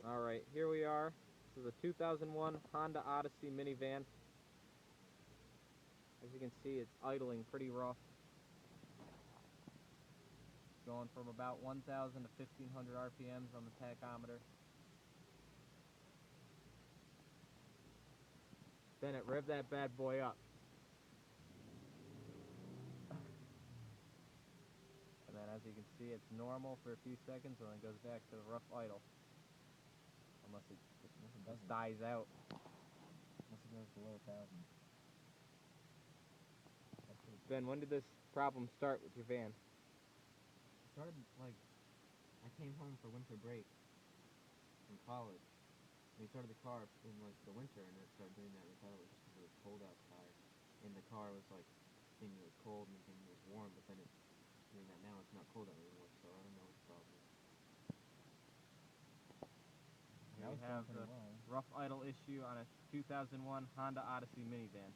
Alright, here we are. This is a 2001 Honda Odyssey minivan. As you can see, it's idling pretty rough. Going from about 1,000 to 1,500 RPMs on the tachometer. Then it revved that bad boy up. And then as you can see, it's normal for a few seconds and then goes back to the rough idle. Unless it just dies out. Unless it goes below 1,000. Ben, when did this problem start with your van? It started, like, I came home for winter break from college. We started the car in, like, the winter, and it started doing that. We thought it was just because it was cold outside. And the car was, like, thinking it was cold and thinking it was warm, but then it's doing that now. It's not cold out anymore, so I don't know what the problem is. Here we have the rough idle issue on a 2001 Honda Odyssey minivan.